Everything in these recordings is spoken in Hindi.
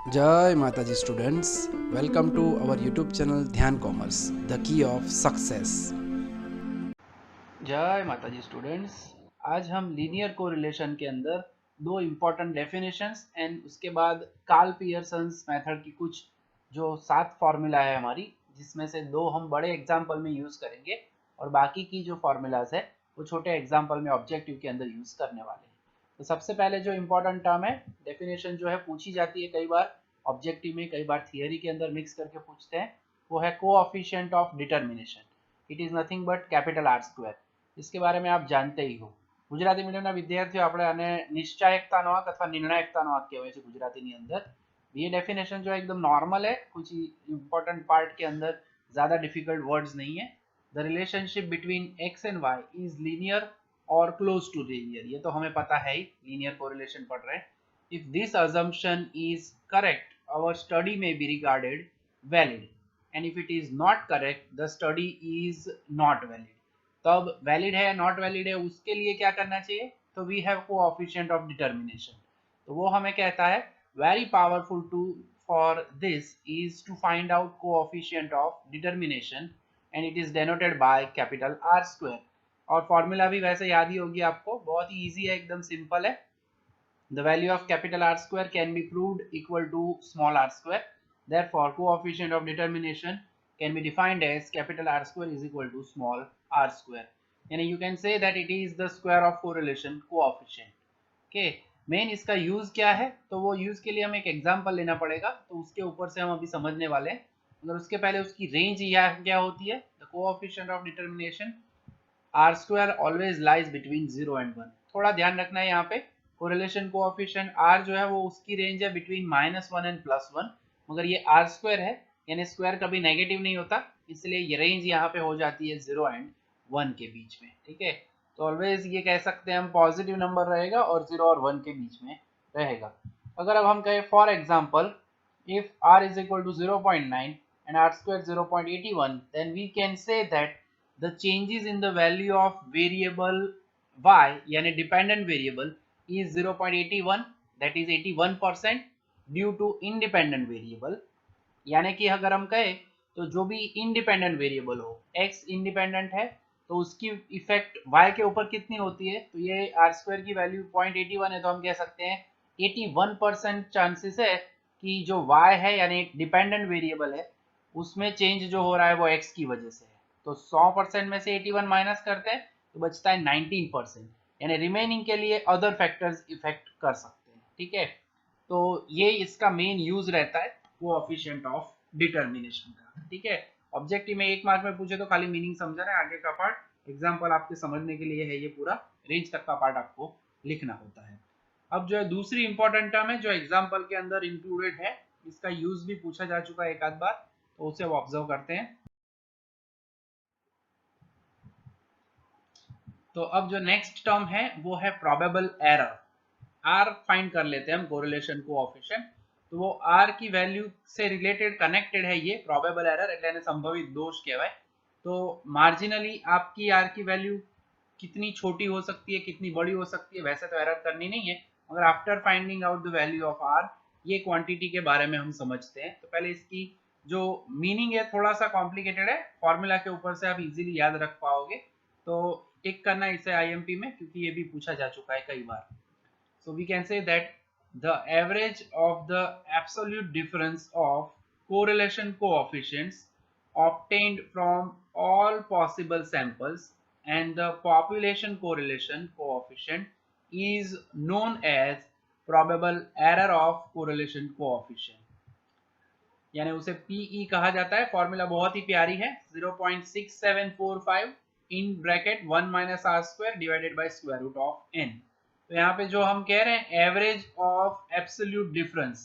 जय माता जी students, welcome to our YouTube channel Dhyan commerce, the key of success. जय माता जी स्टूडेंट्स, आज हम लीनियर कोरिलेशन के अंदर दो इम्पॉर्टेंट डेफिनेशंस एंड उसके बाद कार्ल पियर्सन्स मेथड की कुछ जो 7 फार्मूला है हमारी, जिसमें से 2 हम बड़े एग्जाम्पल में यूज़ करेंगे और बाकी की जो फार्मूलाज है वो छोटे एग्जाम्पल में ऑब्जेक्टिव के अंदर यूज़ करने वाले हैं। तो सबसे पहले जो इम्पोर्टेंट टर्म है, डेफिनेशन जो है पूछी जाती है कई बार ऑब्जेक्टिव में, कई बार थियरी के अंदर मिक्स करके पूछते हैं, वो है coefficient of determination. It is nothing but capital R square. इसके बारे में आप जानते ही हो। ગુજરાતી મીડિયમના વિદ્યાર્થીઓ આપણે આને નિશ્ચાયકતાનો વાંક અથવા નિર્ણાયકતાનો વાંક કહેવાય છે ગુજરાતીની અંદર। ये डेफिनेशन जो है एकदम नॉर्मल है, कुछ इंपॉर्टेंट पार्ट के अंदर ज़्यादा डिफिकल्ट वर्ड्स नहीं है। The relationship between X and Y is linear और क्लोज टू लीनियर, ये तो हमें पता है ही, लीनियर कोरिलेशन पढ़ रहे हैं। If this assumption is correct, our study may be regarded valid, and if it is not correct, the study is not valid। तो अब वैलिड है नॉट वैलिड है उसके लिए क्या करना चाहिए, तो we have coefficient of determination. तो वो हमें कहता है very powerful tool for this is to find out coefficient of determination, and it is denoted by capital R square. और फॉर्मूला भी वैसे याद ही होगी आपको, बहुत ही इजी है, एकदम सिंपल है। The value of capital R square can be proved equal to small r square. Therefore, coefficient of determination can be defined as capital R square is equal to small r square. यानी you can say that it is the square of correlation coefficient. Okay, main इसका यूज क्या है, तो वो यूज के लिए हमें एक एग्जांपल लेना पड़ेगा, तो उसके ऊपर से हम अभी समझने वाले हैं। मगर उसके पहले उसकी रेंज क्या होती है, the coefficient of determination R square always lies between 0 and 1। थोड़ा ध्यान रखना है यहाँ पे, कोरिलेशन कोएफिशिएंट आर जो है वो उसकी रेंज है बिटवीन -1 एंड +1, मगर ये आर स्क्वायर है, यानी स्क्वायर कभी नेगेटिव नहीं होता, इसलिए ये रेंज यहाँ पे हो जाती है 0 एंड 1 के बीच में। ठीक है, तो ऑलवेज ये कह सकते हैं हम पॉजिटिव नंबर रहेगा और 0 और 1 के बीच में रहेगा। अगर अब हम कहें for example, if r is equal to 0.9 and r square 0.81, then we can say that the changes in the value of variable y यानी dependent variable is 0.81, that is 81% due to independent variable। यानी कि अगर हम कहें तो जो भी इंडिपेंडेंट वेरिएबल हो, x इंडिपेंडेंट है तो उसकी इफेक्ट y के ऊपर कितनी होती है, तो ये आर स्क्वायर की वैल्यू 0.81 है, तो हम कह सकते हैं 81% चांसेस है कि जो y है यानी डिपेंडेंट वेरिएबल है उसमें चेंज जो हो रहा है वो x की वजह से है। तो 100% में से 81 माइनस करते हैं तो बचता है 19%, यानी रिमेनिंग के लिए अदर फैक्टर्स इफेक्ट कर सकते हैं। ठीक है, तो ये इसका मेन यूज रहता है कोएफिशिएंट ऑफ डिटर्मिनेशन का। ठीक है, ऑब्जेक्टिव में 1 मार्क में पूछे तो खाली मीनिंग समझना है, आगे का पार्ट एग्जांपल आपके समझने के लिए है, ये पूरा रेंज तक का पार्ट आपको लिखना होता है। अब जो है दूसरी इंपॉर्टेंट टर्म है जो एग्जांपल के अंदर इंक्लूडेड है, इसका यूज भी पूछा जा चुका है एक आध बार, तो उसे वो ऑब्जर्व करते हैं। तो अब जो नेक्स्ट टर्म है वो है प्रोबेबल एरर। आर फाइंड कर लेते हैं हम कोरिलेशन कोएफिशिएंट, तो वो आर की वैल्यू से रिलेटेड कनेक्टेड है ये प्रोबेबल एरर, એટલે संभवित दोष कहवाय। तो मार्जिनली आपकी आर की वैल्यू कितनी छोटी हो सकती है, कितनी बड़ी हो सकती है, वैसे तो एरर करनी नहीं है, मगर after finding out the value of R ये क्वांटिटी के बारे में हम समझते हैं। तो पहले इसकी जो मीनिंग है थोड़ा सा कॉम्प्लिकेटेड है, फॉर्मूला के ऊपर से आप इजीली याद रख पाओगे, तो टिक करना इसे आईएमपी में, क्योंकि ये भी पूछा जा चुका है कई बार। So we can say that the average of the absolute difference of correlation coefficients obtained from all possible samples and the population correlation coefficient is known as probable error of correlation coefficient। यानी उसे PE कहा जाता है। फॉर्मूला बहुत ही प्यारी है, 0.6745 in bracket 1 minus R square divided by square root of n। तो यहाँ पे जो हम कह रहे हैं average of absolute difference,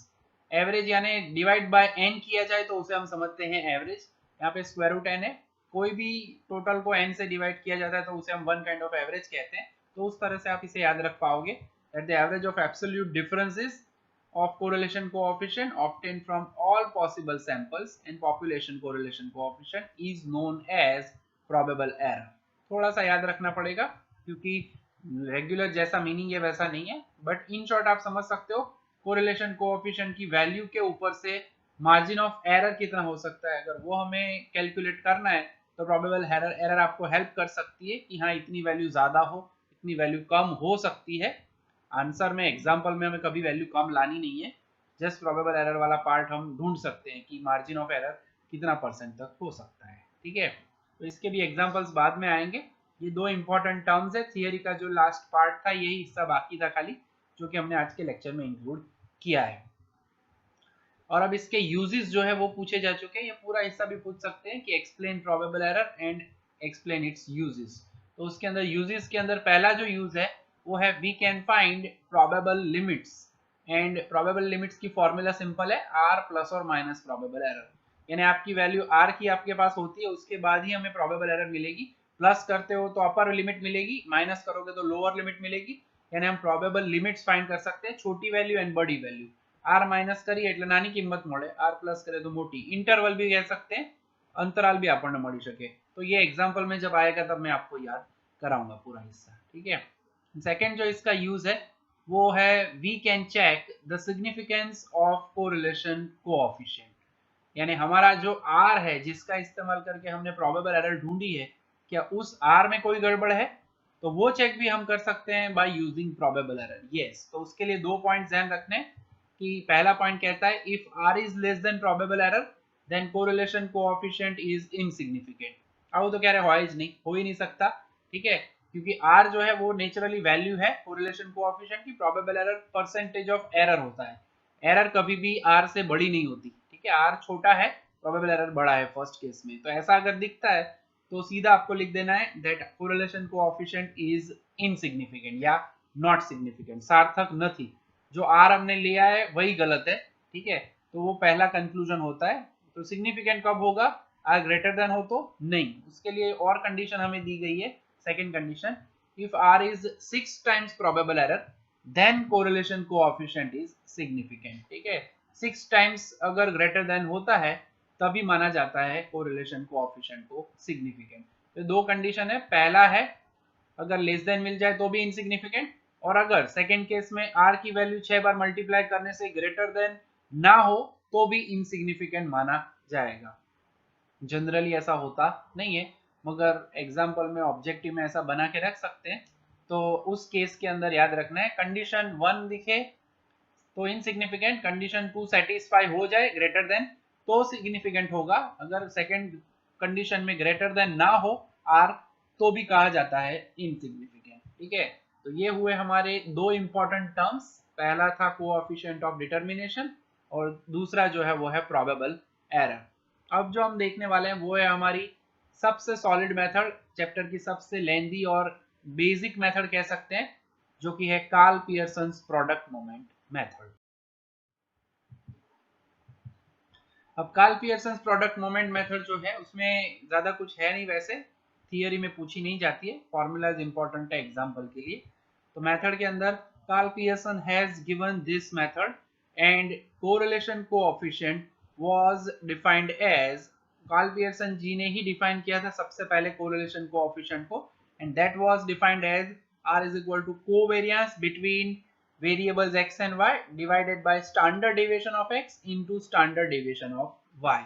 average यानी डिवाइड बाय n किया जाए तो उसे हम समझते हैं एवरेज, यहाँ पे स्क्वायर रूट n है, कोई भी टोटल को n से डिवाइड किया जाता है तो उसे हम वन काइंड ऑफ एवरेज कहते हैं। तो उस तरह से आप इसे याद रख पाओगे that the average of absolute differences of correlation coefficient obtained from all possible samples and population correlation coefficient is known as probable error। थोड़ा सा याद रखना पड़ेगा क्योंकि रेगुलर जैसा मीनिंग है वैसा नहीं है, बट इन शॉर्ट आप समझ सकते हो कोरिलेशन कोएफिशिएंट की वैल्यू के ऊपर से मार्जिन ऑफ एरर कितना हो सकता है, अगर वो हमें कैलकुलेट करना है तो प्रोबेबल एरर आपको हेल्प कर सकती है कि हाँ इतनी वैल्यू ज्यादा हो, इतनी वैल्यू कम हो सकती है। आंसर में एग्जांपल में हमें कभी वैल्यू कम लानी नहीं है, जस्ट प्रोबेबल एरर वाला पार्ट हम ढूंढ सकते हैं कि मार्जिन ऑफ एरर कितना परसेंट तक हो सकता है। ठीक है, तो इसके भी एग्जांपल्स बाद में आएंगे। ये दो इंपॉर्टेंट टर्म्स है, थियरी का जो लास्ट पार्ट था यही हिस्सा बाकी था खाली, जो कि हमने आज के लेक्चर में इंक्लूड किया है। और अब इसके यूजेस जो है वो पूछे जा चुके हैं, ये पूरा हिस्सा भी पूछ सकते हैं कि explain probable error and explain it's uses. तो उसके अंदर यूजेस के अंदर पहला जो यूज है वो है we can find probable limits, and probable limits की फॉर्मूला सिंपल है आर प्लस और माइनस प्रोबेबल एरर, यानी आपकी वैल्यू आर की आपके पास होती है उसके बाद ही हमें प्रोबेबल एरर मिलेगी। प्लस करते हो तो अपर लिमिट मिलेगी, माइनस करोगे तो लोअर लिमिट मिलेगी, यानी हम प्रोबेबल लिमिट्स फाइंड कर सकते हैं, छोटी वैल्यू एंड बड़ी वैल्यू। आर माइनस કરીએ એટલે નાની કિંમત મળે, આર પ્લસ કરે તો મોટી, इंटरवल भी कह सकते हैं, अंतराल भी આપણને મળી શકે। तो ये एग्जांपल में जब आएगा तब मैं आपको याद कराऊंगा पूरा हिस्सा। ठीक है, सेकंड जो इसका यूज है वो है we can check the significance of correlation coefficient, यानी हमारा जो आर है जिसका इस्तेमाल करके हमने प्रोबेबल एरर ढूंढी है, क्या उस आर में कोई गड़बड़ है, तो वो चेक भी हम कर सकते हैं by using probable error. Yes, तो उसके लिए दो पॉइंट ध्यान रखने कि पहला पॉइंट कहता है if R is less than probable error then correlation coefficient is insignificant. अब तो कह रहे हो ही नहीं सकता। ठीक है, क्योंकि आर जो है वो नेचुरली वैल्यू है कोरिलेशन कोएफिशिएंट की, probable error percentage of error होता है, एरर कभी भी आर से बड़ी नहीं होती। ठीक है, आर छोटा है, प्रोबेबल एरर बड़ा है फर्स्ट केस में, तो ऐसा अगर दिखता है तो सीधा आपको लिख देना है that correlation coefficient is insignificant या नॉट सिग्निफिकेंट, सार्थक नहीं, जो आर हमने लिया है वही गलत है। ठीक है, तो वो पहला कंक्लूजन होता है। तो सिग्निफिकेंट कब होगा, आर ग्रेटर देन हो तो नहीं, उसके लिए और कंडीशन हमें दी गई है, second condition, if R is 6 times probable error then correlation coefficient is significant. ठीक है, 6 टाइम्स अगर ग्रेटर देन होता है तभी माना जाता है कोरिलेशन कोएफिशिएंट को सिग्निफिकेंट। तो दो कंडीशन है, पहला है अगर लेस देन मिल जाए तो भी इनसिग्निफिकेंट, और अगर सेकेंड केस में आर की वैल्यू 6 बार मल्टीप्लाई करने से ग्रेटर देन ना हो तो भी इनसिग्निफिकेंट माना जाएगा। जनरली ऐसा होता नहीं है, मगर एग्जाम्पल में ऑब्जेक्टिव में ऐसा बना के रख सकते हैं। तो उस केस के अंदर याद रखना है कंडीशन 1 दिखे तो इनसिग्निफिकेंट, कंडीशन 2 सेटिस्फाई हो जाए ग्रेटर देन तो सिग्निफिकेंट होगा, अगर सेकेंड कंडीशन में ग्रेटर देन ना हो आर तो भी कहा जाता है इनसिग्निफिकेंट। ठीक है, तो ये हुए हमारे दो इंपॉर्टेंट टर्म्स, पहला था कोएफिशिएंट ऑफ डिटरमिनेशन और दूसरा जो है वो है प्रोबेबल एरर। अब जो हम देखने वाले हैं वो है हमारी सबसे सॉलिड मेथड, चैप्टर की सबसे लेंथी और बेसिक मेथड कह सकते हैं, जो कि है Karl Pearson's product moment method. अब Karl Pearson's product moment method जो है उसमें ज्यादा कुछ है नहीं, वैसे थियरी में पूछी नहीं जाती है, फॉर्मूलाज इंपॉर्टेंट है एग्जांपल के लिए। तो मेथड के अंदर Karl Pearson has given this method and correlation coefficient was defined as, Karl Pearson ji ने ही डिफाइन किया था सबसे पहले कोरिलेशन कोएफिशिएंट को, and that was defined as r is equal to covariance between variables x and y divided by standard deviation of x into standard deviation of y।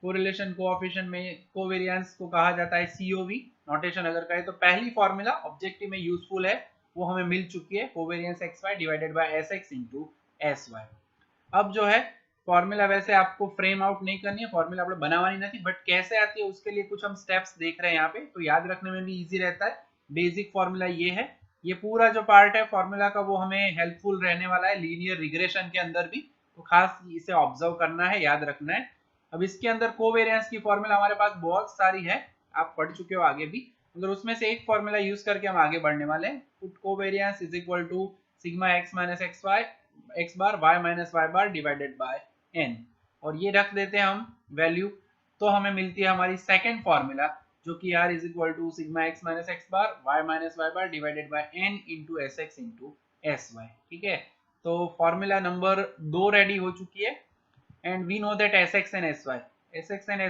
Correlation coefficient में कोवेरियंस को कहा जाता है COV, नोटेशन अगर कहें तो पहली फॉर्मूला ऑब्जेक्टिव में यूजफुल है वो हमें मिल चुकी है, covariance xy divided by sx into sy। अब जो है फॉर्मूला वैसे आपको फ्रेम आउट नहीं करनी है, फॉर्मूला आपने बनावानी नहीं, बट कैसे आती है उसके लिए कुछ हम स्टेप्स देख रहे हैं यहाँ पे, तो याद रखने में भी इजी रहता है। बेसिक फॉर्मूला ये है, ये पूरा जो पार्ट है फॉर्मूला का वो हमें हेल्पफुल रहने वाला है लीनियर रिग्रेशन के अंदर भी, तो खास इसे ऑब्जर्व करना है, याद रखना है। अब इसके अंदर कोवेरियंस की फॉर्मूला हमारे पास बहुत सारी है, आप पढ़ चुके हो आगे भी, मगर उसमें से एक फॉर्मूला यूज करके हम आगे बढ़ने वाले हैं। Put covariance is equal to sigma x minus X Y X bar Y minus Y bar divided by n, और ये रख देते हैं हम वैल्यू, तो हमें मिलती है हमारी सेकेंड फॉर्मूला जो कि r is equal to sigma x minus x bar Y minus Y bar divided by n into S x into S Y. ठीक है, तो फॉर्मूला नंबर 2 रेडी हो चुकी है, and we know that sx and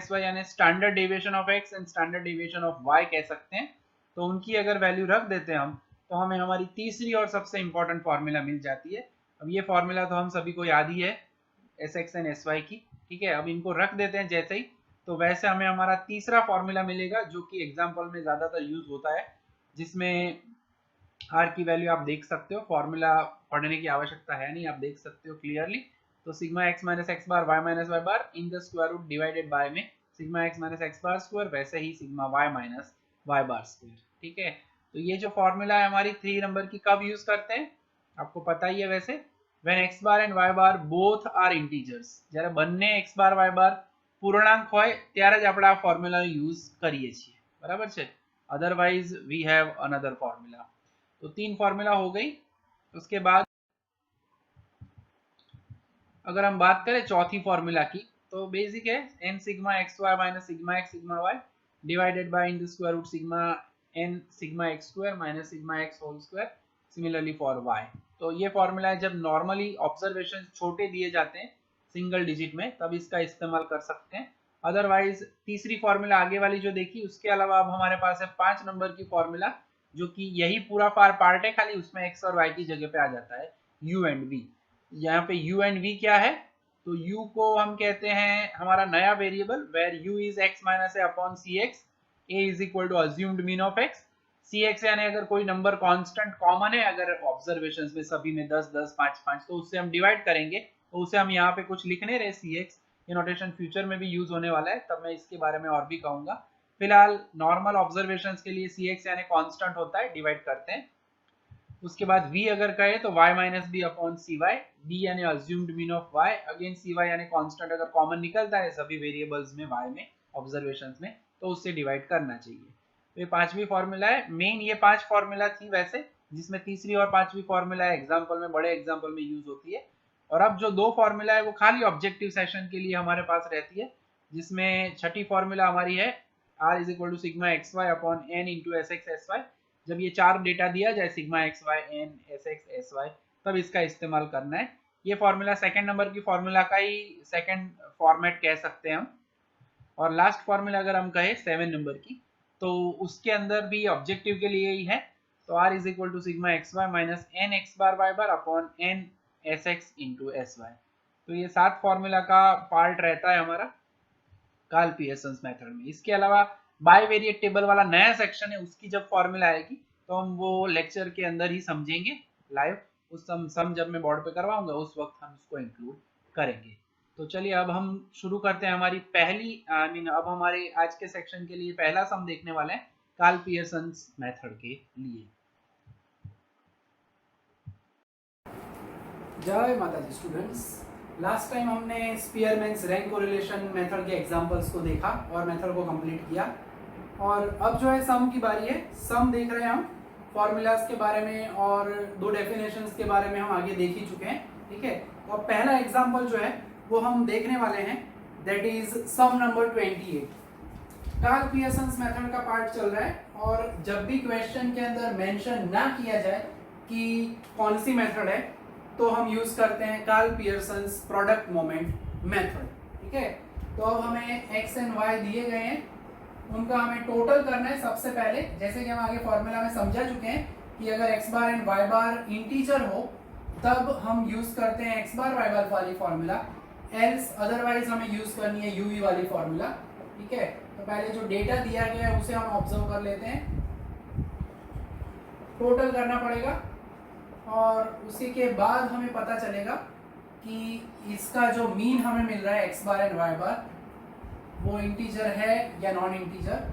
sy यानी standard deviation of x and standard deviation of y कह सकते हैं, तो उनकी अगर वैल्यू रख देते हैं हम तो हमें हमारी तीसरी और सबसे इंपॉर्टेंट फॉर्मूला मिल जाती है, अब ये फॉर्मूला तो हम सभी को याद ही है S X and S Y की, ठीक है। अब इनको रख देते हैं जैसे ही, तो वैसे हमें हमारा तीसरा फॉर्मूला मिलेगा जो कि एग्जाम्पल में ज्यादातर यूज होता है, जिसमें आर की वैल्यू आप देख सकते हो, फॉर्मूला पढ़ने की आवश्यकता है नहीं, आप देख सकते हो क्लियरली। तो sigma X minus x bar Y minus Y bar in the square root divided by में sigma X minus x bar square, वैसे ही sigma Y minus Y bar square, ठीक है। तो ये जो फॉर्मूला है हमारी 3 नंबर की, कब यूज करते हैं आपको पता ही है वैसे, when x bar and y bar both are integers, જ્યારે બંને x બાર y બાર પૂર્ણાંક હોય ત્યારે જ આપણે આ ફોર્મ્યુલા યુઝ કરીએ છીએ, બરાબર છે। Otherwise we have another formula. तो 3 फॉर्मूला हो गई। उसके बाद अगर हम बात करें चौथी फॉर्मूला की, तो बेसिक है n sigma x y minus sigma x sigma y divided by in the square root sigma n sigma x square minus sigma x whole square, similarly for y। तो ये फॉर्मूला है जब नॉर्मली ऑब्जर्वेशन छोटे दिए जाते हैं सिंगल डिजिट में, तब इसका इस्तेमाल कर सकते हैं। अदरवाइज तीसरी फॉर्मूला आगे वाली जो देखी, उसके अलावा अब हमारे पास है 5 नंबर की फॉर्मूला, जो कि यही पूरा पार्ट है, खाली उसमें x और y की जगह पे आ जाता है u एंड v। यहाँ पे u एंड v क्या है, तो u को हम कहते हैं हमारा नया variable, where u is x minus a upon c x, a is equal to assumed mean of x, c x यानी अगर कोई नंबर कांस्टेंट कॉमन है, अगर ऑब्जर्वेशंस में सभी में 10 10 5 5, तो उससे हम डिवाइड करेंगे, तो उसे हम यहाँ पे कुछ लिखने रहे सी एक्स। ये नोटेशन फ्यूचर में भी यूज होने वाला है, तब मैं इसके बारे में और भी कहूंगा। फिलहाल नॉर्मल ऑब्जर्वेशंस के लिए सी एक्स यानी कांस्टेंट होता है, डिवाइड करते हैं। उसके बाद v अगर कहे तो y minus b upon c y, b यानी assumed mean of y, again c y यानी कांस्टेंट अगर कॉमन निकलता है सभी वेरिएबल्स में y में ऑब्जर्वेशंस में, तो उससे डिवाइड करना चाहिए। तो ये पांचवी फॉर्मूला है। मेन ये 5 फॉर्मूला थी वैसे, जिसमें तीसरी और पांचवी फॉर्मूला एग्जाम्पल में, बड़े एग्जाम्पल में यूज होती है। और अब जो 2 फॉर्मूला है वो खाली ऑब्जेक्टिव सेशन के लिए हमारे पास रहती है, जिसमें छठी फॉर्मूला हमारी है r is equal to sigma x y upon n into S x s y. जब ये 4 डेटा दिया जाए sigma x y n s x s y, तब इसका इस्तेमाल करना है। ये फॉर्मूला सेकंड नंबर की फॉर्मूला का ही सेकंड फॉर्मेट कह सकते हैं हम। और लास्ट फॉर्मूला अगर हम कहें 7 नंबर की, तो उसके अंदर भी ऑब्जेक्टिव के लिए ही है। तो r is equal to sigma x y minus n x bar y bar upon n s x into S y. तो ये 7 फॉर्मूला का पार्ट रहता है हमारा कार्ल पियर्सन मेथड में। इसके अलावा बाईवेरिएट टेबल वाला नया सेक्शन है, उसकी जब फॉर्मूला आएगी तो हम वो लेक्चर के अंदर ही समझेंगे लाइव। उस सम जब मैं बोर्ड पे करवाऊंगा उस वक्त हम उसको इंक्लूड करेंगे। तो चलिए अब हम शुरू करते हैं हमारी पहली अब हमारे आज के सेक्शन के लिए पहला सम देखने वाले हैं कार्ल पियर्सन मेथड के लिए। जय माता दी स्टूडेंट्स। लास्ट टाइम हमने स्पीयरमैन्स रैंक कोरिलेशन मेथड के एग्जांपल्स को देखा और मेथड को कंप्लीट किया, और अब जो है सम की बारी है। सम देख रहे हैं हम, फॉर्मूलाज के बारे में और 2 डेफिनेशंस के बारे में हम आगे देख ही चुके हैं, ठीक है। तो अब पहला एग्जांपल जो है वो हम देखने वाले हैं, that is some number 28। Karl Pearson method का पार्ट चल रहा है, और जब भी क्वेश्चन के अंदर मेंशन ना किया जाए कि कौन सी मेथड है, तो हम यूज करते हैं Karl Pearson product moment method, ठीक है। तो अब हमें एक्स एंड वाई दिए गए हैं, उनका हमें टोटल करना है सबसे पहले। जैसे कि हम आगे फॉर्मूला में समझा चुके हैं कि अगर x bar and y bar integer हो, तब हम यूज करते हैं एक्स बार वाई बार वाली फॉर्मूला, एल्स अदरवाइज हमें यूज करनी है यूवी वाली फॉर्मूला, ठीक है। तो पहले जो डेटा दिया गया है उसे हम ऑब्जर्व कर लेते हैं, टोटल करना पड़ेगा, और उसी के बाद हमें पता चलेगा कि इसका जो मीन हमें मिल रहा है एक्स बार एंड वाई बार, वो इंटीजर है या नॉन इंटीजर।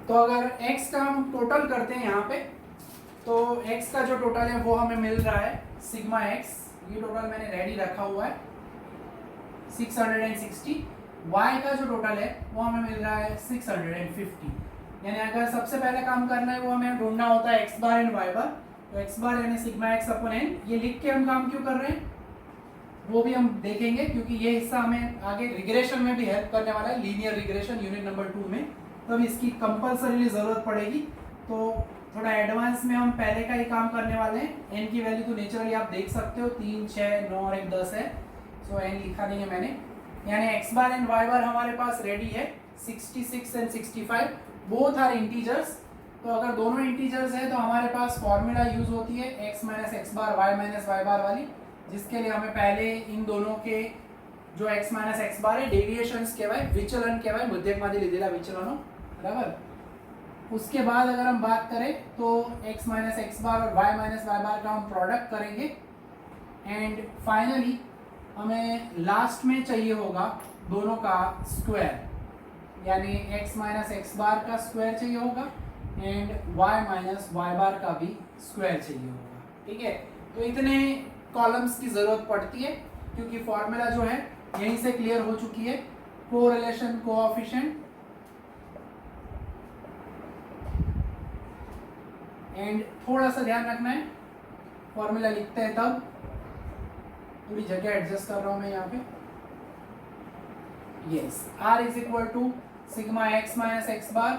तो अगर x का हम टोटल करते हैं यहाँ पे, तो x का जो टोटल है वो हमें मिल रहा है सिग्मा x, ये टोटल मैंने रेडी रखा हुआ है 660। y का जो टोटल है वो हमें मिल रहा है 650। यानी अगर सबसे पहले काम करना है वो हमें ढूंढना होता है x बार एंड y बार, तो x बार यानी सिग्मा x अपॉन n। ये लिख के हम काम क्यों कर रहे हैं वो भी हम देखेंगे, क्योंकि ये हिस्सा हमें आगे रिग्रेशन में भी हेल्प करने वाला है, लीनियर रिग्रेशन यूनिट नंबर 2 में, तब इसकी कंपल्सरीली जरूरत पड़ेगी। तो थोड़ा एडवांस में हम पहले का ही काम करने वाले हैं। n की वैल्यू तो नेचुरली आप देख सकते हो 3 6 9 और 1 10 है, सो n लिखा नहीं है मैंने। यानी x बार एंड y बार हमारे पास रेडी है। 66 एंड 65 बोथ आर इंटीजर्स। तो अगर दोनों इंटीजर्स है तो हमारे पास फॉर्मूला यूज होती है x minus x bar y minus Y बार वाली, जिसके लिए हमें पहले इन दोनों के जो x माइनस एक्स बार है डेविएशंस कहेवाय, विचलन कहेवाय, मध्यकમાંથી લીધેલા विचलनो, बराबर। उसके बाद अगर हम बात करें तो x माइनस एक्स बार और y माइनस वाई बार का हम प्रोडक्ट करेंगे एंड फाइनली हमें लास्ट में चाहिए होगा दोनों का स्क्वायर, यानी x माइनस एक्स बार का स्क्वायर चाहिए होगा एंड y माइनस वाई बार का भी स्क्वायर चाहिए होगा। ठीक है, तो इतने कॉलम्स की ज़रूरत पड़ती है क्योंकि फॉर्मूला जो है यहीं से क्लियर हो चुकी है। कोरिलेशन कोएफिशिएंट एंड थोड़ा सा ध्यान रखना है, फॉर्मूला लिखते हैं तब, थोड़ी जगह एडजस्ट कर रहा हूं मैं यहाँ पे। Yes, R is equal to sigma x minus x bar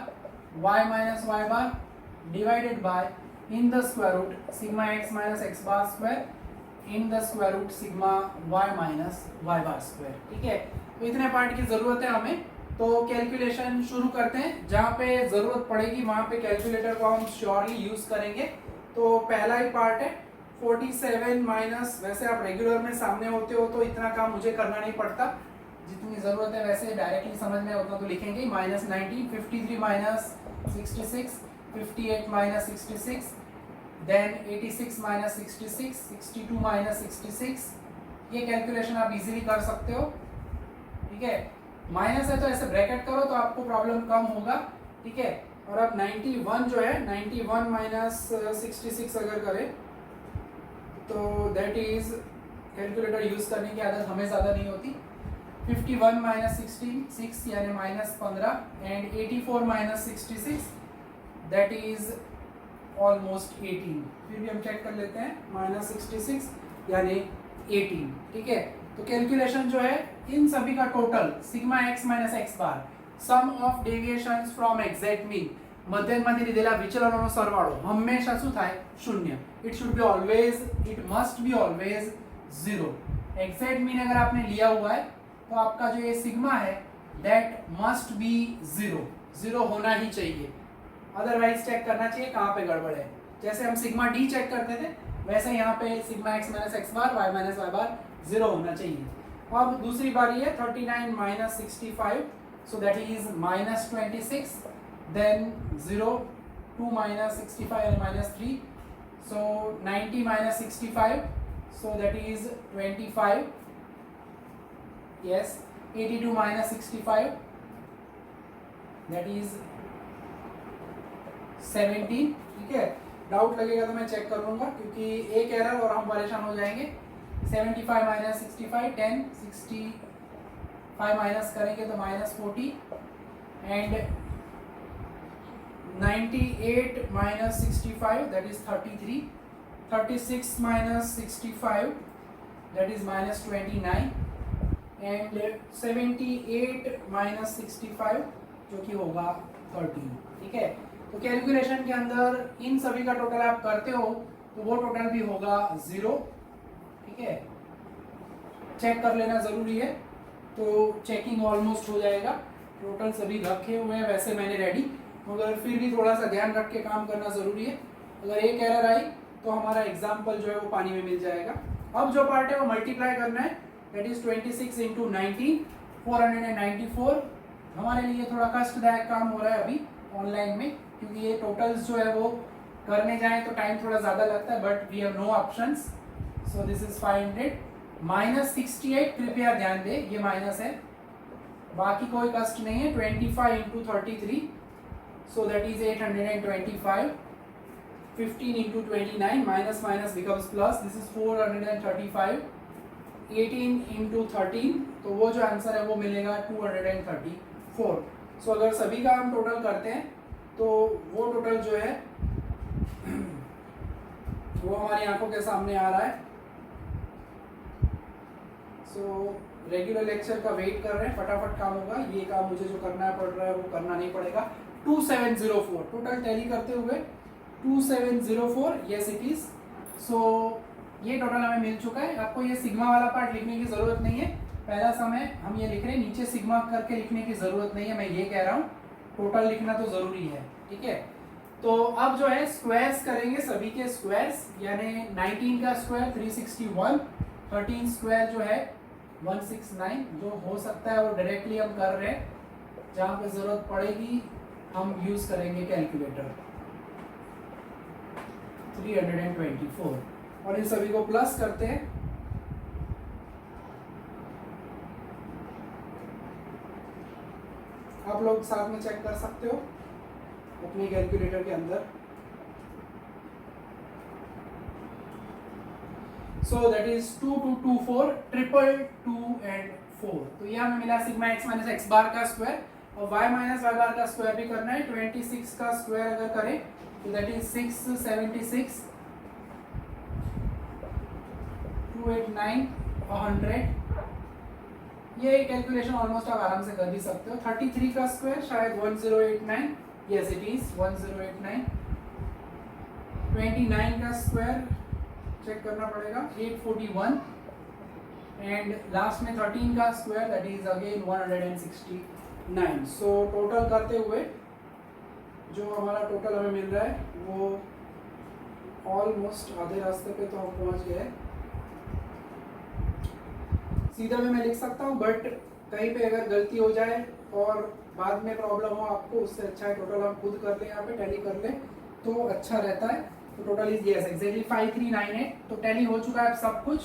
y minus Y bar divided by in the square root sigma x minus x bar square in the square root sigma y minus Y bar square. ठीक है, तो इतने पार्ट की जरूरत है हमें। तो कैलकुलेशन शुरू करते हैं, जहाँ पे ज़रूरत पड़ेगी वहाँ पे कैलकुलेटर को हम श्योरली यूज़ करेंगे। तो पहला ही पार्ट है 47 माइनस, वैसे आप रेगुलर में सामने होते हो तो इतना काम मुझे करना नहीं पड़ता, जितनी ज़रूरत है वैसे डायरेक्टली समझ में उतना तो लिखेंगे। Minus 90, 53 minus 66, 58 minus 66, then 86 minus 66, 62 minus 66। ये कैलकुलेशन आप इजीली कर सकते हो। ठीक है, माइनस है तो ऐसे ब्रैकेट करो तो आपको प्रॉब्लम कम होगा। ठीक है, और अब 91 जो है 91 माइनस 66 अगर करें तो दैट इज, कैलकुलेटर यूज करने की आदत हमें ज़्यादा नहीं होती। 51 माइनस 66 यानी minus 15 and 84 minus 66 that is almost 18। फिर भी हम चेक कर लेते हैं, माइनस 66 यानी 18। ठीक है, तो कैलकुलेशन जो है इन सभी का total sigma x minus x bar sum of deviations from exact mean, મધ્યકમાંથી લીધેલા વિચલનોનો સરવાળો હંમેશા શું થાય? શૂન્ય। It should be always, it must be always 0। Exact mean अगर आपने लिया हुआ है तो आपका जो ये सिग्मा है दैट मस्ट बी 0, 0 होना ही चाहिए, अदरवाइज चेक करना चाहिए कहाँ पे गड़बड़ है। जैसे हम सिग्मा डी चेक करते थे वैसे यहाँ पे sigma x minus x bar y minus Y bar 0 होना चाहिए। अब दूसरी बारी है 39 minus 65, so that is minus 26, then 0, 2 minus 65 and minus 3, so 90 minus 65, so that is 25, yes, 82 minus 65, that is 17। ठीक है, डाउट लगेगा तो मैं चेक कर लूँगा क्योंकएक एरर और हम परेशान हो जाएंगे। 75 माइनस 65, 10, 65 माइनस करेंगे तो minus 40 and 98 minus 65 that is 33, 36 minus 65 that is minus 29 and 78 minus 65 जो कि होगा 13। ठीक है, तो कैलकुलेशन के अंदर इन सभी का टोटल आप करते हो तो वो टोटल भी होगा 0। ठीक है, चेक कर लेना ज़रूरी है, तो चेकिंग ऑलमोस्ट हो जाएगा। टोटल सभी रखे हुए हैं वैसे मैंने रेडी, मगर फिर भी थोड़ा सा ध्यान रख के काम करना ज़रूरी है। अगर एक एरर आई तो हमारा एग्जाम्पल जो है वो पानी में मिल जाएगा। अब जो पार्ट है वो मल्टीप्लाई करना है, दैट इज 26 इंटू 19, 494। हमारे लिए थोड़ा कष्टदायक काम हो रहा है अभी ऑनलाइन में, क्योंकि ये टोटल्स जो है वो करने जाएँ तो टाइम थोड़ा ज़्यादा लगता है, but we have no options, so this is 500 minus 68। कृपया ध्यान दे ये माइनस है, बाकी कोई कष्ट नहीं है। 25 into 33, so that is 825, 15 into 29, minus minus becomes plus, this is 435, 18 into 13, तो वो जो आंसर है वो मिलेगा 234। सो अगर सभी का हम टोटल करते हैं तो वो टोटल जो है वो हमारी आंखों के सामने आ रहा है। सो रेगुलर लेक्चर का वेट कर रहे हैं, फटाफट काम होगा। ये काम मुझे जो करना पड़ रहा है वो करना नहीं पड़ेगा। 2704 टोटल टैली करते हुए 2704, यस इट इज। सो ये टोटल हमें मिल चुका है। आपको ये सिग्मा वाला पार्ट लिखने की ज़रूरत नहीं है, पहला सम है, हम ये लिख रहे हैं, नीचे सिग्मा करके लिखने की ज़रूरत नहीं है, मैं ये कह रहा हूँ टोटल लिखना तो ज़रूरी है, ठीक है। तो अब जो है स्क्वायर्स करेंगे सभी के स्क्वायर्स, यानी 19 का स्क्वायर 361, 13 स्क्वायर जो है 169, जो हो सकता है वो डायरेक्टली हम कर रहे हैं, जहाँ पे ज़रूरत पड़ेगी हम यूज़ करेंगे कैलकुलेटर। 324 और इन सभी को प्लस करते हैं। आप लोग साथ में चेक कर सकते हो अपने कैलकुलेटर के अंदर। सो दैट इज 2 2 2 4 ट्रिपल 2 एंड 4। तो ये हमें मिला सिग्मा एक्स माइनस एक्स बार का स्क्वायर, और वाई माइनस वाई बार का स्क्वायर भी करना है। 26 का स्क्वायर अगर करें तो दैट इज 676, 289, 100। ये कैलकुलेशन ऑलमोस्ट आप आराम से कर भी सकते हो। 33 का स्क्वायर शायद 1089, यस इट इज 1089। 29 का स्क्वायर चेक करना पड़ेगा 841, एंड लास्ट में 13 का square that is again 169। So total करते हुए जो हमारा टोटल हमें मिल रहा है वो ऑलमोस्ट आधे रास्ते पे तो हम पहुंच गए। सीधा भी मैं लिख सकता हूँ, बट कहीं पे अगर गलती हो जाए और बाद में प्रॉब्लम हो आपको, उससे अच्छा है टोटल हम खुद कर लें, यहाँ पे टैली कर लें तो अच्छा रहता है। तो टोटल इज यस एक्जैक्टली 5398। तो टैली हो चुका है सब कुछ,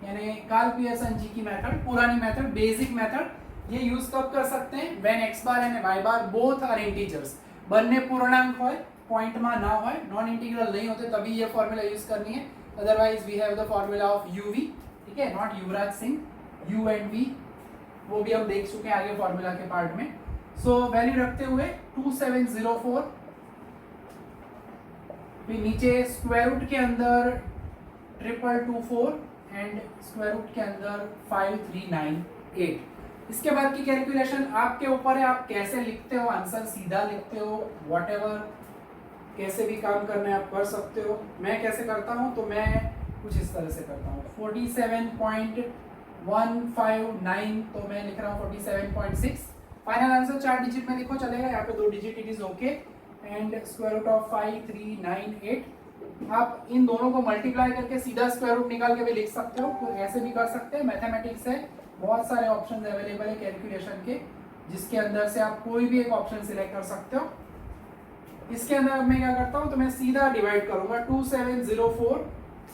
यानी कार्ल पियर्सन जी की मेथड, पुरानी मेथड, बेसिक मेथड। ये यूज कब कर सकते हैं? When x bar and y bar both are integers, बन्ने पूर्णांक होय, पॉइंट में ना होय, नॉन इंटीग्रल नहीं होते, तभी ये फॉर्मूला यूज करनी है। Otherwise we have the formula of u v, ठीक है, not Yuvraj Singh, u and v, वो भी हम देख चुके हैं आगे फॉर्मूला के पार्ट में। सो वैल्यू रखते हुए 2704, फिर नीचे स्क्वायर रूट के अंदर 324 एंड स्क्वायर रूट के अंदर 5398। इसके बाद की कैलकुलेशन आपके ऊपर है, आप कैसे लिखते हो आंसर, सीधा लिखते हो, व्हाटएवर, कैसे भी काम करना है आप कर सकते हो। मैं कैसे करता हूँ तो मैं कुछ इस तरह से करता हूँ, 47.159 तो मैं लिख रहा हूँ 47.6। फाइनल आंसर 4 डिजिट में लिखो चलेगा, यहाँ पे 2 digit it is okay, and square root of 5398। आप इन दोनों को मल्टीप्लाई करके सीधा स्क्वायर रूट निकाल के भी लिख सकते हो, तो ऐसे भी कर सकते हैं। मैथमेटिक्स है, बहुत सारे ऑप्शंस अवेलेबल है कैलकुलेशन के, जिसके अंदर से आप कोई भी एक ऑप्शन सिलेक्ट कर सकते हो। इसके अंदर मैं क्या करता हूँ तो मैं सीधा डिवाइड करूंगा 2704,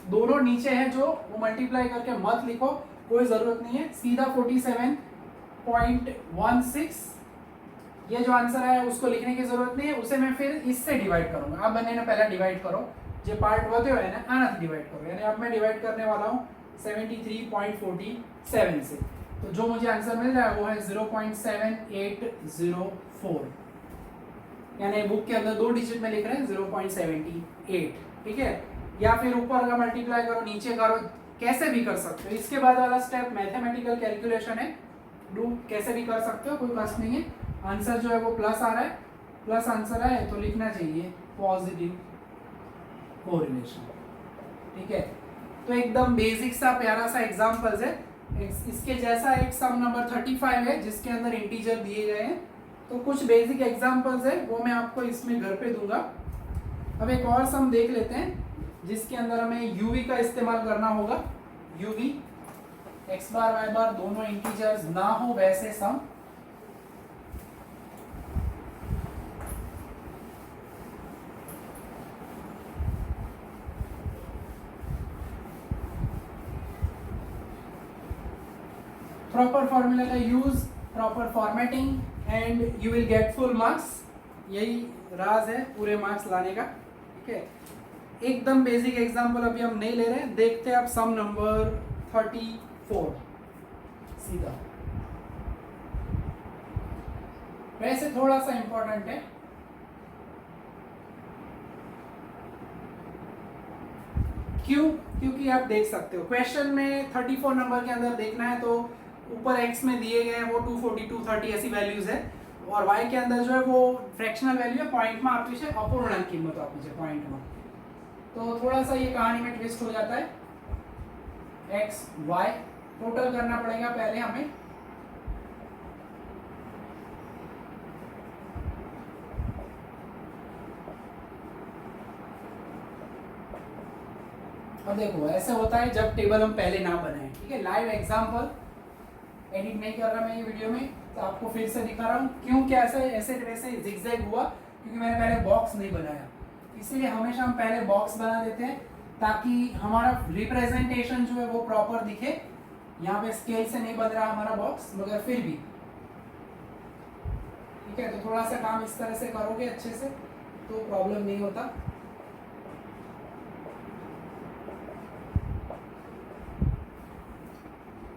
दोनों नीचे है जो, वो मल्टीप्लाई करके मत लिखो, कोई जरूरत नहीं है, सीधा 47.16 ये जो आंसर है उसको लिखने की जरूरत नहीं है, उसे मैं फिर इससे डिवाइड करूंगा। अब मैंने ना पहला डिवाइड करो, जो पार्ट होते हुए ना आना डिवाइड करो, यानी अब मैं डिवाइड करने वाला हूँ 73.47 से। तो जो मुझे आंसर मिल रहा है वो है 0.7804, यानी बुक के अंदर 2 डिजिट में लिख रहे हैं 0.78, ठीक है। या फिर ऊपर का मल्टीप्लाई करो, नीचे करो, कैसे भी कर सकते हो। इसके बाद वाला स्टेप मैथमेटिकल कैलकुलेशन है, डू कैसे भी कर सकते हो, कोई कष्ट नहीं है। आंसर जो है वो प्लस आ रहा है, प्लस आंसर है तो लिखना चाहिए पॉजिटिव कोरिलेशन, ठीक है। तो एकदम बेसिक सा प्यारा सा एग्जांपल्स है। इसके जैसा एक सम नंबर 35 है जिसके अंदर इंटीजर दिए गए हैं, तो कुछ बेसिक एग्जांपल्स है वो मैं आपको इसमें घर पे दूंगा। अब एक और सम देख लेते हैं जिसके अंदर हमें यूवी का इस्तेमाल करना होगा। यूवी एक्स बार वाई बार दोनों इंटीजर्स ना हो वैसे सम। प्रॉपर फॉर्मूला का use, proper formatting, and you will get full marks. यही राज है पूरे मार्क्स लाने का, ठीक है। एकदम बेसिक एग्जांपल अभी हम नहीं ले रहे हैं, देखते हैं आप सम नंबर 34 सीधा। वैसे थोड़ा सा इंपॉर्टेंट है, क्यों? क्योंकि आप देख सकते हो क्वेश्चन में 34 नंबर के अंदर देखना है तो ऊपर x में दिए गए हैं वो 240 230 ऐसी वैल्यूज है, और y के अंदर जो है वो फ्रैक्शनल वैल्यू है, पॉइंट में आप पीछे अपूर्णांक कीमत आप पीछे पॉइंट में, तो थोड़ा सा ये कहानी में ट्विस्ट हो जाता है। x y टोटल करना पड़ेगा पहले हमें। और देखो ऐसे होता है जब टेबल हम पहले ना बनाएं, ठीक है। लाइव एग्जांपल एडिट नहीं कर रहा मैं ये वीडियो में, तो आपको फिर से दिखा रहा हूँ क्यों क्या ऐसे ऐसे वैसे जिगजैग हुआ, क्योंकि मैंने पहले बॉक्स नहीं बनाया। इसीलिए हमेशा हम पहले बॉक्स बना देते हैं ताकि हमारा रिप्रेजेंटेशन जो है वो प्रॉपर दिखे। यहाँ पे स्केल से नहीं बन रहा हमारा बॉक्स, मगर फिर भी ठीक है। तो थोड़ा सा काम इस तरह से करोगे अच्छे से तो प्रॉब्लम नहीं होता।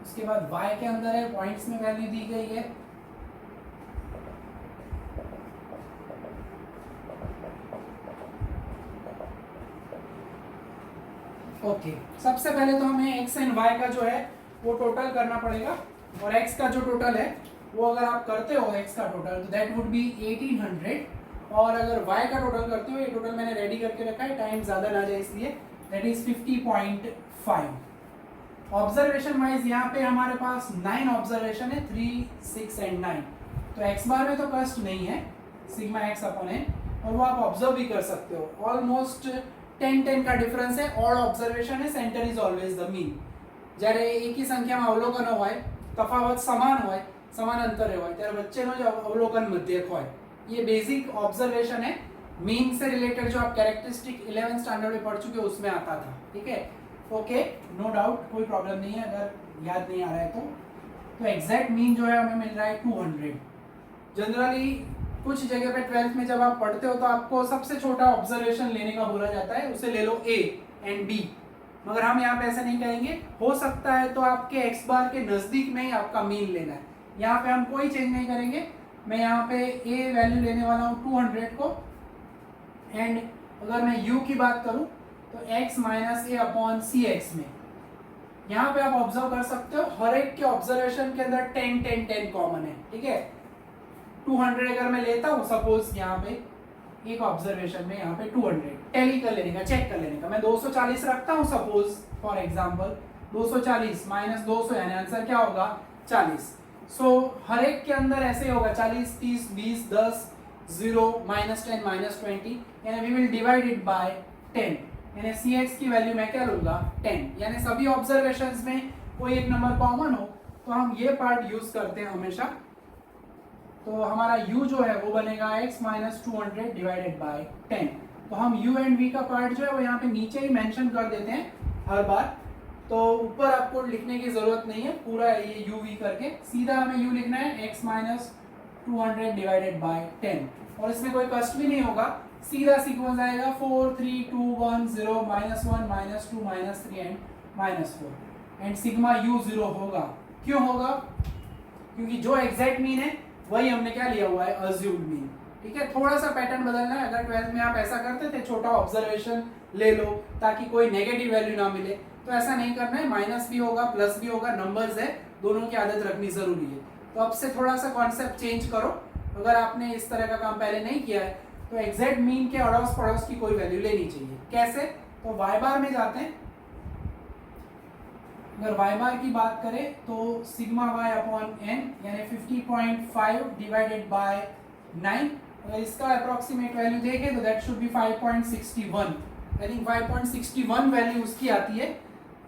उसके बाद y के अंदर है, पॉइंट्स में वैल्यू दी गई है। ओके सबसे पहले तो हमें x एंड y का जो है वो टोटल करना पड़ेगा, और x का जो टोटल है वो अगर आप करते हो x का टोटल तो दैट वुड बी 1800, और अगर y का टोटल करते हो, ये टोटल मैंने रेडी करके रखा है टाइम ज़्यादा ना जाए इसलिए, दैट इज 50.5। ऑब्जर्वेशन वाइज यहाँ पे हमारे पास 9 ऑब्जर्वेशन है, 3, 6 एंड 9। तो x बार में तो कस्ट नहीं है, सिग्मा x अपॉन n, और वो आप ऑब्जर्व भी कर सकते हो। ऑलमोस्ट 10 का डिफरेंस है, ऑड ऑब्जर्वेशन है, centre is always the mean. જ્યારે એકી સંખ્યામાં અવલોકનો હોય તફાવત સમાન હોય, સમાન અંતરે હોય, ત્યારે વચ્ચેનો જ અવલોકન મધ્યક હોય। ये बेसिक ऑब्जर्वेशन है, मीन से रिलेटेड जो आप कैरेक्टरिस्टिक 11th स्टैंडर्ड में पढ़ चुके हो उसमें आता था, ठीक है। ओके नो डाउट, कोई प्रॉब्लम नहीं है अगर याद नहीं आ रहा है तो एग्जैक्ट मीन जो है हमें मिल रहा है 200। जनरली कुछ जगह पे 12th में जब आप पढ़ते हो तो आपको सबसे छोटा ऑब्जर्वेशन लेने का बोला जाता है, उसे ले लो A एंड B, मगर हम यहाँ पे ऐसे नहीं करेंगे। हो सकता है तो आपके x बार के नज़दीक में ही आपका मीन लेना है, यहाँ पे हम कोई चेंज नहीं करेंगे। मैं यहाँ पे A वैल्यू लेने वाला हूँ 200 को, एंड अगर मैं U की बात करूँ तो x माइनस ए अपॉन सी एक्स में, यहाँ पे आप ऑब्जर्व कर सकते हो हर एक के ऑब्जर्वेशन के अंदर 10 10 10 कॉमन है, ठीक है। 200 अगर मैं लेता हूँ सपोज यहाँ पे एक ऑब्जर्वेशन में, यहाँ पे 200 टैली कर लेने का, चेक कर लेने का, मैं 240 रखता हूँ सपोज फॉर एग्जांपल, 240 माइनस 200 यानी आंसर क्या होगा 40। सो हर एक के अंदर ऐसे होगा 40, 30, 20, 10, 0, -10, -20, यानी we will divide it by 10, यानी सी एक्स की वैल्यू मैं क्या लूंगा 10, यानी सभी ऑब्जर्वेशंस में कोई एक नंबर कॉमन हो तो हम ये पार्ट यूज करते हैं हमेशा। तो हमारा u जो है वो बनेगा x माइनस 200 डिवाइडेड बाय 10। तो हम u एंड v का पार्ट जो है वो यहाँ पे नीचे ही मेंशन कर देते हैं हर बार, तो ऊपर आपको लिखने की जरूरत नहीं है पूरा ये u v करके, सीधा हमें u लिखना है x माइनस 200 डिवाइडेड बाय 10, और इसमें कोई कष्ट भी नहीं होगा, सीधा सीक्वेंस आएगा 4 3 2 1 0 -1 -2 -3 एंड -4, एंड सिग्मा u 0 होगा। क्यों होगा? क्योंकि जो एग्जैक्ट मीन है वही हमने क्या लिया हुआ है अज्यूम्ड मीन, ठीक है। थोड़ा सा पैटर्न बदलना है, अगर 12th में आप ऐसा करते थे छोटा ऑब्जर्वेशन ले लो ताकि कोई नेगेटिव वैल्यू ना मिले, तो ऐसा नहीं करना है, माइनस भी होगा प्लस भी होगा, नंबर्स है, दोनों की आदत रखनी जरूरी है। तो अब से थोड़ा सा कॉन्सेप्ट चेंज करो, अगर आपने इस तरह का काम पहले नहीं किया है तो एग्जैक्ट मीन के अड़ोस पड़ोस की कोई वैल्यू लेनी चाहिए। कैसे? तो y बार में जाते हैं, अगर y बार की बात करें तो सिग्मा y अपॉन n यानी 50.5 डिवाइडेड बाय 9, अगर इसका अप्रोक्सीमेट वैल्यू देखें तो that should be 5.61, I think 5.61 value उसकी आती है,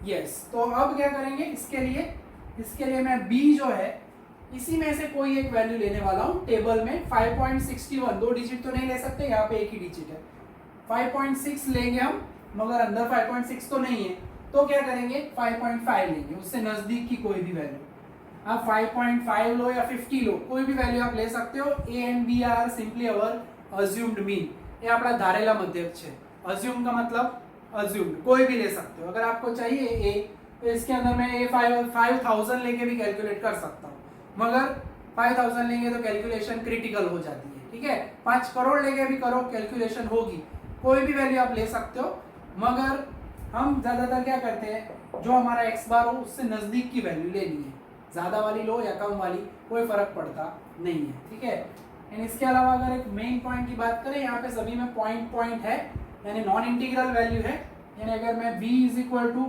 यस। तो अब क्या करेंगे इसके लिए मैं b जो है इसी में से कोई एक वैल्यू लेने वाला हूँ टेबल में 5.61, 2 डिजिट तो नहीं ले सकते, यहाँ पे एक ही डिजिट है, 5.6 लेंगे हम, मगर अंदर 5.6 तो नहीं है, तो क्या करेंगे 5.5 लेंगे, उससे नजदीक की कोई भी वैल्यू। आप 5.5 लो या 50 लो, कोई भी वैल्यू आप ले सकते हो। a and b are simply our assumed mean, ये अपना धारेला मध्यक है। अज्यूम का मतलब अज्यूम्ड, कोई भी ले सकते हो। अगर आपको चाहिए a तो इसके अंदर मैं a 5000 लेके भी कैलकुलेट कर सकता हूँ, मगर 5000 लेंगे तो कैलकुलेशन क्रिटिकल हो जाती है, ठीक है। 5 करोड़ लेके भी करो कैलकुलेशन होगी, कोई भी वैल्यू आप ले सकते हो, मगर हम ज़्यादातर क्या करते हैं जो हमारा x बार हो उससे नज़दीक की वैल्यू लेनी है, ज़्यादा वाली लो या कम वाली कोई फ़र्क पड़ता नहीं है, ठीक है। एंड इसके अलावा अगर एक मेन पॉइंट की बात करें, यहाँ पे सभी में पॉइंट है, यानी नॉन इंटीग्रल वैल्यू है, यानी अगर मैं b is equal to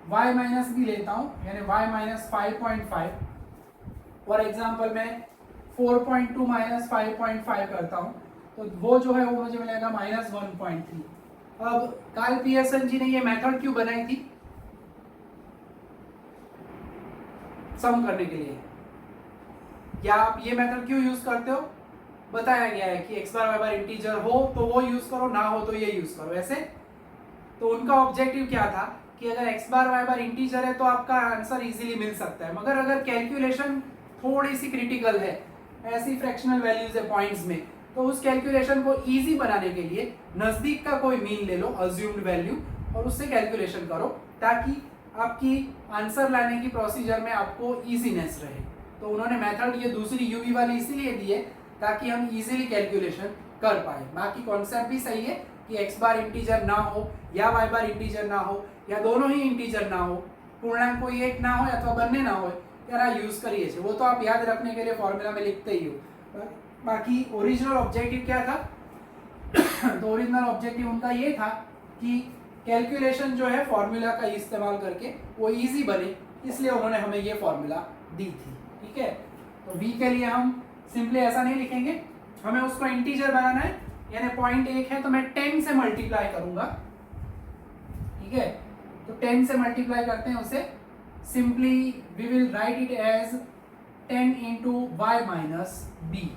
y minus b लेता हूँ, यानी y माइनस 5.5, फॉर एग्जाम्पल मैं 4.2 माइनस 5.5 करता हूँ, तो वो जो है वो मुझे मिलेगा माइनस 1.3। अब कार्ल पियर्सन जी ने ये मेथड क्यों बनाई थी? सम करने के लिए। या आप ये मेथड क्यों यूज करते हो? बताया गया है कि x bar y bar integer हो तो वो यूज करो, ना हो तो ये यूज करो। ऐसे तो उनका ऑब्जेक्टिव क्या था कि अगर x bar y bar integer है तो आपका आंसर इजीली मिल सकता है, मगर अगर कैलकुलेशन थोड़ी सी क्रिटिकल है, ऐसी फ्रैक्शनल वैल्यूज है पॉइंट्स में, तो उस कैलकुलेशन को इजी बनाने के लिए नजदीक का कोई मीन ले लो, अज्यूम्ड वैल्यू, और उससे कैलकुलेशन करो, ताकि आपकी आंसर लाने की प्रोसीजर में आपको इजीनेस रहे। तो उन्होंने मेथड ये दूसरी यूवी वाली इसीलिए दी है ताकि हम इजीली कैलकुलेशन कर पाए। बाकी कॉन्सेप्ट भी सही है कि एक्स बार इंटीजर ना हो या वाई बार इंटीजर ना हो या दोनों ही इंटीजर ना हो, पूर्णांक कोई एक ना हो अथवा बनने ना हो, यार यूज करिए, वो तो आप याद रखने के लिए फॉर्मूला में लिखते ही हो। बाकी ओरिजिनल ऑब्जेक्टिव क्या था? तो ओरिजिनल ऑब्जेक्टिव उनका ये था कि कैलकुलेशन जो है फॉर्मूला का इस्तेमाल करके वो इजी बने, इसलिए उन्होंने हमें ये फॉर्मूला दी थी। ठीक है, तो v के लिए हम सिंपली ऐसा नहीं लिखेंगे, हमें उसको इंटीजर बनाना है, यानी 0.1 है तो मैं 10 से मल्टीप्लाई करूंगा। ठीक है, तो 10 से मल्टीप्लाई करते हैं उसे, simply we will write it as 10 into y minus b.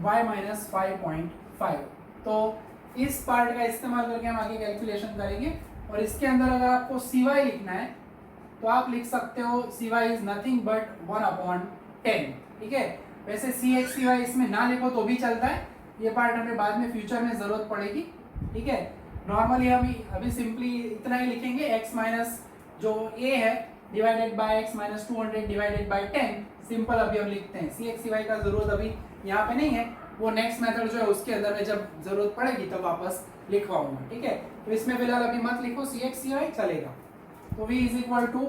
y minus 5.5। तो इस पार्ट का इस्तेमाल करके हम आगे कैलकुलेशन करेंगे। और इसके अंदर अगर आपको cy लिखना है तो आप लिख सकते हो cy इज नथिंग बट 1/10। ठीक है, वैसे cx cy इसमें ना लिखो तो भी चलता है, ये पार्ट हमें बाद में फ्यूचर में जरूरत पड़ेगी। ठीक है, नॉर्मली हम अभी सिंपली इतना ही लिखेंगे, x माइनस जो a है divided by x minus 200 divided by 10, simple अभी हम लिखते हैं। cx cy का जरूरत अभी यहाँ पे नहीं है, वो नेक्स्ट मेथड जो है उसके अंदर में जब जरूरत पड़ेगी तब वापस लिखवाऊंगा। ठीक है, तो इसमें फिलहाल अभी मत लिखो cx cy, चलेगा। तो v is equal to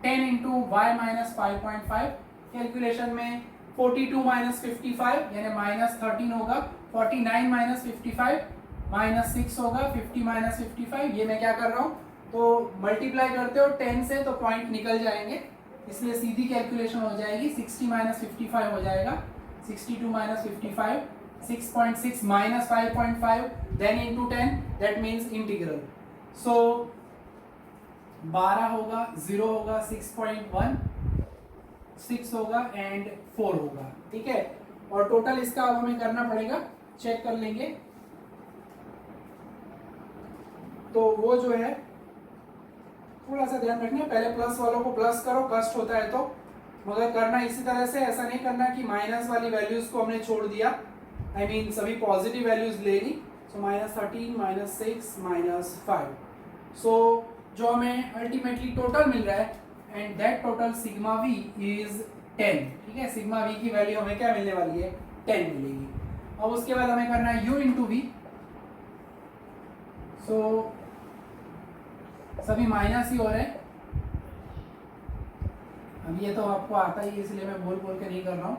10 into y minus 5.5। Calculation में 42 माइनस 55 यानी माइनस 13 होगा, 49 माइनस 55 माइनस 6 होगा, 50 माइनस 55। ये मैं क्या कर रहा हूँ, तो मल्टीप्लाई करते हो 10 से तो पॉइंट निकल जाएंगे, इसलिए सीधी कैलकुलेशन हो जाएगी। 60 माइनस 55 हो जाएगा, 62 minus 55, 6.6 minus 5.5, then into 10, that means integral. So 12 होगा, 0 होगा, 6.1, 6 होगा एंड 4 होगा। ठीक है, और टोटल इसका अब हमें करना पड़ेगा, चेक कर लेंगे। तो वो जो है थोड़ा सा ध्यान रखना, पहले प्लस वालों को प्लस करो, कष्ट होता है तो, मगर करना इसी तरह से, ऐसा नहीं करना कि माइनस वाली वैल्यूज को हमने छोड़ दिया, आई मीन सभी पॉजिटिव वैल्यूज ले ली। सो माइनस 13 माइनस 6 माइनस 5, सो जो हमें अल्टीमेटली टोटल मिल रहा है, and that total sigma we is 10। ठीक है, सिग्मा वी की वैल्यू हमें क्या मिलने वाली है, 10 मिलेगी। अब उसके बाद हमें करना है u इंटू वी। सो सभी माइनस ही हो रहे हैं, अब ये तो आपको आता ही है इसलिए मैं बोल बोल के नहीं कर रहा हूँ।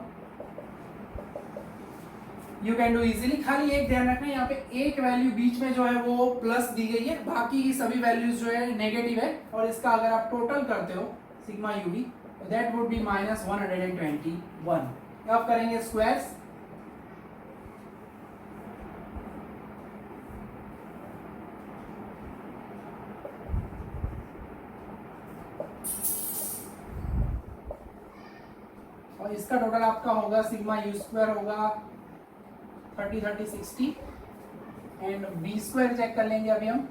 यू कैन डू इजीली, खाली एक ध्यान रखना, यहाँ पे एक वैल्यू बीच में जो है वो प्लस दी गई है, बाकी की सभी वैल्यूज जो है नेगेटिव है, और इसका अगर आप टोटल करते हो sigma u v, that would be minus 121। अब करेंगे स्क्वायर्स, और इसका टोटल आपका होगा सिग्मा यू स्क्वायर होगा 30 30 60, एंड बी स्क्वायर चेक कर लेंगे अभी हम।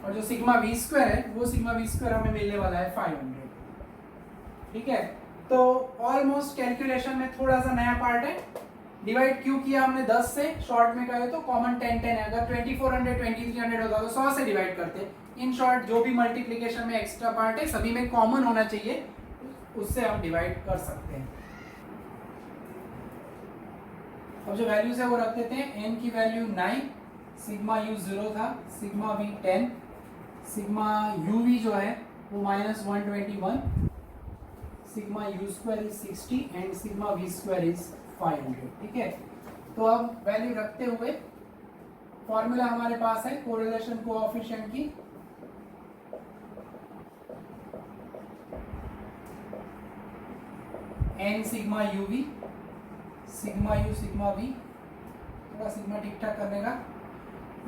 और जो सिग्मा वी स्क्वायर है वो सिग्मा वी स्क्वायर हमें मिलने वाला है 500। ठीक है, तो ऑलमोस्ट कैलकुलेशन में थोड़ा सा नया पार्ट है, डिवाइड क्यों किया हमने 10 से, शॉर्ट में कहे तो कॉमन 10 10 है, अगर 2400 2300 होता तो 100 से डिवाइड करते। इन शॉर्ट जो भी मल्टीप्लिकेशन में एक्स्ट्रा पार्ट है सभी में कॉमन होना चाहिए, उससे हम डिवाइड कर सकते हैं। अब जो वैल्यूज है वो रख देते हैं, n की वैल्यू 9, सिग्मा u 0 था, सिग्मा v 10, सिग्मा uv जो है वो -121, sigma u square is 60 and sigma v square is 500। ठीक है, तो अब वैल्यू रखते हुए फॉर्मूला हमारे पास है कोरिलेशन कोएफिशिएंट की, n sigma u v, sigma u sigma v, थोड़ा सिग्मा ठीक ठाक करने का,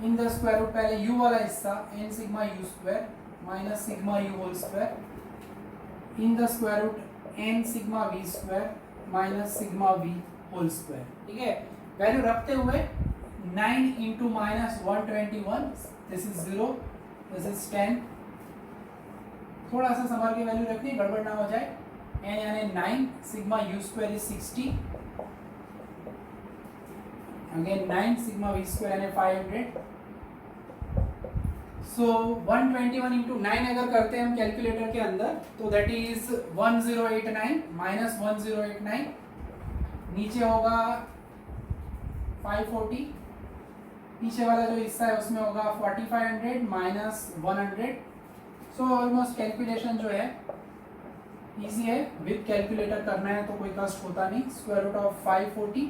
इन द स्क्वायर रूट, पहले यू वाला हिस्सा n sigma u square minus sigma u whole square, in the square root n sigma v square minus sigma v whole square. ठीक है, वैल्यू रखते हुए 9 into minus 121, this is 0, this is 10, थोड़ा सा संभाल के वैल्यू रखनी, गड़बड़ ना हो जाए। एन यानी 9, sigma u square is 60, again 9, sigma v square यानी 500। सो 121 इंटू 9 अगर करते हैं हम कैलकुलेटर के अंदर तो दैट इज 1089 माइनस 1089, नीचे होगा 540, पीछे वाला जो हिस्सा है उसमें होगा 4500 माइनस 100। सो ऑलमोस्ट कैलकुलेशन जो है इजी है, विद कैलकुलेटर करना है तो कोई कष्ट होता नहीं। Square root of 540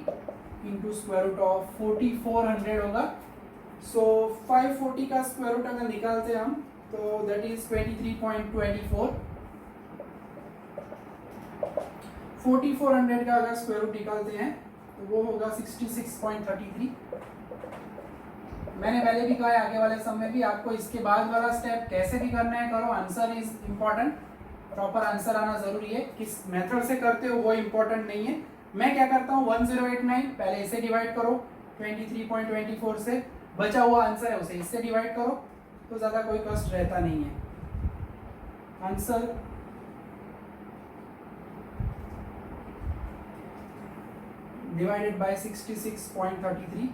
into square root of 4400 होगा। सो 540 का स्क्वायर रूट अगर निकालते हैं हम तो दैट इज 23.24, 4400 का अगर स्क्वायर रूट निकालते हैं तो वो होगा 66.33। मैंने पहले भी कहा है आगे वाले सम में भी, आपको इसके बाद वाला स्टेप कैसे भी करना है करो, answer is important, proper answer आना जरूरी है। किस मेथड से करते हो वो इम्पोर्टेंट नहीं है। मैं क्या करता हूँ 1089 पहले इसे डिवाइड करो 23.24 से, बचा हुआ आंसर है उसे इससे डिवाइड करो, तो ज़्यादा कोई कष्ट रहता नहीं है। आंसर डिवाइडेड बाय 66.33,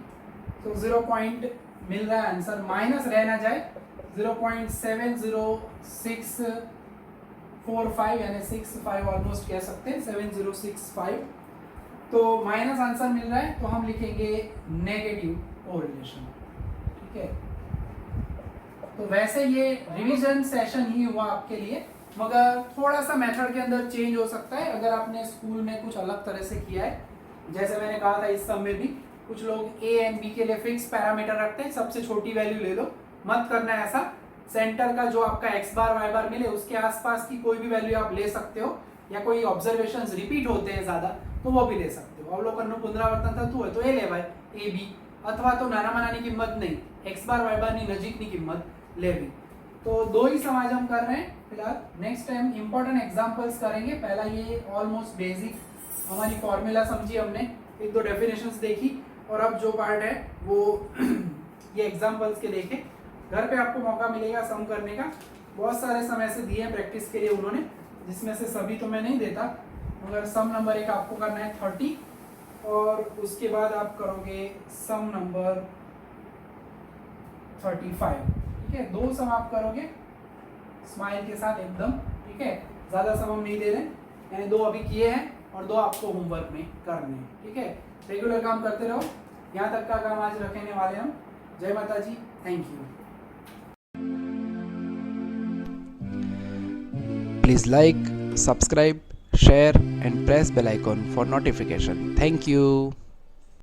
तो 0 पॉइंट मिल रहा है आंसर, माइनस रहना जाए 0.7065 यानी 65 ऑलमोस्ट कह सकते हैं 7065, तो माइनस आंसर मिल रहा है तो हम लिखेंगे नेगेटिव कोरिलेशन। ठीक है, तो वैसे ये रिवीजन सेशन ही हुआ आपके लिए, मगर थोड़ा सा मेथड के अंदर चेंज हो सकता है अगर आपने स्कूल में कुछ अलग तरह से किया है। जैसे मैंने कहा था इस सब में भी कुछ लोग ए एंड बी के लिए फिक्स पैरामीटर रखते हैं, सबसे छोटी वैल्यू ले लो, मत करना है ऐसा। सेंटर का जो आपका एक्स बार वाई बार मिले उसके आसपास की कोई भी वैल्यू आप ले सकते हो, या कोई ऑब्जर्वेशंस रिपीट होते हैं ज़्यादा तो वो भी ले सकते हो। अवलोकन पुनरावर्तन થતું હોય તો એ લેવાય ए बी, अथवा तो नाना मनानी किंमत नहीं, एक्स बार वाई बार नजीकनी किंमत लेवी। तो दो ही सम आज हम कर रहे हैं फिलहाल, नेक्स्ट टाइम इंपॉर्टेंट एग्जांपल्स करेंगे। पहला ये ऑलमोस्ट बेसिक हमारी फॉर्मूला समझी हमने, एक दो डेफिनेशंस देखी, और अब जो पार्ट है वो ये एग्जांपल्स के देखे। घर पे आपको मौका मिलेगा सम करने का, बहुत सारे समय से दिए हैं प्रैक्टिस के लिए उन्होंने, जिसमें से सभी तो मैं नहीं देता, मगर सम नंबर एक आपको करना है 30, और उसके बाद आप करोगे सम नंबर 35। ठीक है, दो सम आप करोगे स्माइल के साथ एकदम। ठीक है, ज़्यादा सम हम नहीं दे रहे, यानी दो अभी किए हैं और दो आपको होमवर्क में करने हैं। ठीक है, रेगुलर काम करते रहो, यहाँ तक का काम आज रखने वाले हम। जय माता जी, thank you. Please like, subscribe, share and press bell icon for notification. Thank you.